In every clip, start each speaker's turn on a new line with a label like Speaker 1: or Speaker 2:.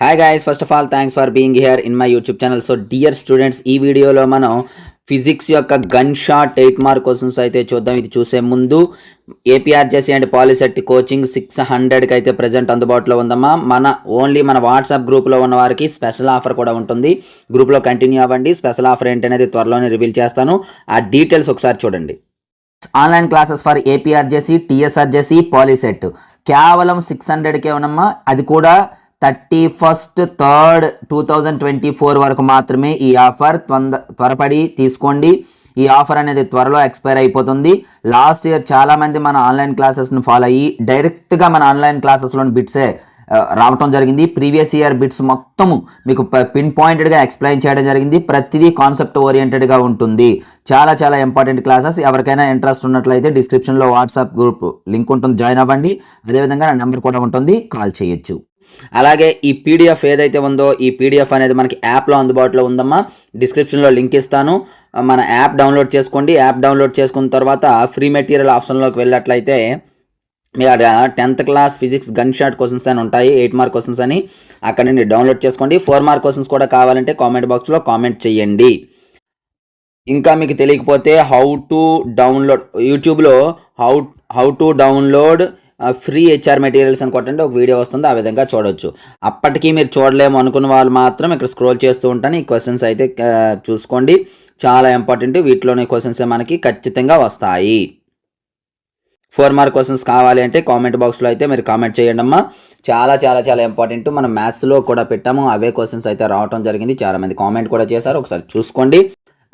Speaker 1: Hi guys, first of all thanks for being here in my YouTube channel. So dear students, ఈ వీడియోలో మనం physics యొక్క gun shot 8 mark questions అయితే చూద్దాం. ఇది చూసే ముందు ఏపీఆర్జేసీ అండ్ పాలిసెట్ కోచింగ్ 600కి అయితే ప్రజెంట్ అందుబాటులో ఉందమ్మా. మన వాట్సాప్ గ్రూప్లో ఉన్న వారికి స్పెషల్ ఆఫర్ కూడా ఉంటుంది. గ్రూప్లో కంటిన్యూ అవ్వండి. స్పెషల్ ఆఫర్ ఏంటనేది త్వరలోనే రివీల్ చేస్తాను. ఆ డీటెయిల్స్ ఒకసారి చూడంండి. Online classes for APRJC, TSRJC, POLYCET కేవలం 600కే ఉన్నమ్మా. అది కూడా 31/3/2024 వరకు మాత్రమే ఈ ఆఫర్. త్వరపడి తీసుకోండి. ఈ ఆఫర్ అనేది త్వరలో ఎక్స్పైర్ అయిపోతుంది. లాస్ట్ ఇయర్ చాలామంది మన ఆన్లైన్ క్లాసెస్ని ఫాలో అయ్యి డైరెక్ట్గా మన ఆన్లైన్ క్లాసెస్లోని బిట్సే రావటం జరిగింది. ప్రీవియస్ ఇయర్ బిట్స్ మొత్తము మీకు పిన్ పాయింటెడ్గా ఎక్స్ప్లెయిన్ చేయడం జరిగింది. ప్రతిదీ కాన్సెప్ట్ ఓరియంటెడ్గా ఉంటుంది. చాలా చాలా ఇంపార్టెంట్ క్లాసెస్. ఎవరికైనా ఇంట్రెస్ట్ ఉన్నట్లయితే డిస్క్రిప్షన్లో వాట్సాప్ గ్రూప్ లింక్ ఉంటుంది, జాయిన్ అవ్వండి. అదేవిధంగా నా నెంబర్ కూడా ఉంటుంది, కాల్ చేయొచ్చు. అలాగే ఈ పీడిఎఫ్ ఏదైతే ఉందో ఈ పీడిఎఫ్ అనేది మనకి యాప్లో అందుబాటులో ఉందమ్మా. డిస్క్రిప్షన్లో లింక్ ఇస్తాను. మన యాప్ డౌన్లోడ్ చేసుకోండి. యాప్ డౌన్లోడ్ చేసుకున్న తర్వాత ఫ్రీ మెటీరియల్ ఆప్షన్లోకి వెళ్ళినట్లయితే మీరు 10th class physics gun shot questions అని ఉంటాయి, 8 మార్క్ క్వశ్చన్స్ అని. అక్కడ నుండి డౌన్లోడ్ చేసుకోండి. 4 మార్క్ క్వశ్చన్స్ కూడా కావాలంటే కామెంట్ బాక్స్లో కామెంట్ చేయండి. ఇంకా మీకు తెలియకపోతే హౌ టు డౌన్లోడ్ యూట్యూబ్లో how to download free HR materials అని కొట్టండి, ఒక వీడియో వస్తుంది, ఆ విధంగా చూడవచ్చు. అప్పటికీ మీరు చూడలేము అనుకున్న వాళ్ళు మాత్రం ఇక్కడ స్క్రోల్ చేస్తూ ఉంటాను. ఈ క్వశ్చన్స్ అయితే చూసుకోండి, చాలా ఇంపార్టెంట్. వీటిలోని క్వశ్చన్స్ మనకి ఖచ్చితంగా వస్తాయి. 4 మార్క్ క్వశ్చన్స్ కావాలి అంటే కామెంట్ బాక్స్లో అయితే మీరు కామెంట్ చేయండి అమ్మా. చాలా చాలా చాలా ఇంపార్టెంట్. మనం మ్యాథ్స్లో కూడా పెట్టాము, అవే క్వశ్చన్స్ అయితే రావడం జరిగింది. చాలామంది కామెంట్ కూడా చేశారు, ఒకసారి చూసుకోండి.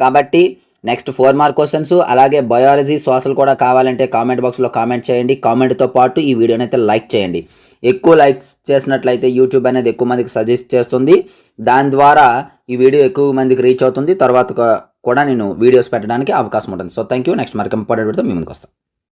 Speaker 1: కాబట్టి నెక్స్ట్ 4 మార్క్ క్వశ్చన్స్, అలాగే బయాలజీ, సోషల్ కూడా కావాలంటే కామెంట్ బాక్స్లో కామెంట్ చేయండి. కామెంట్తో పాటు ఈ వీడియోని అయితే లైక్ చేయండి. ఎక్కువ లైక్స్ చేసినట్లయితే యూట్యూబ్ అనేది ఎక్కువ మందికి సజెస్ట్ చేస్తుంది. దాని ద్వారా ఈ వీడియో ఎక్కువ మందికి రీచ్ అవుతుంది. తర్వాత కూడా నేను వీడియోస్ పెట్టడానికి అవకాశం ఉంటుంది. So thank you. Next mark important వీడియోతో మీ ముందుకు వస్తాను.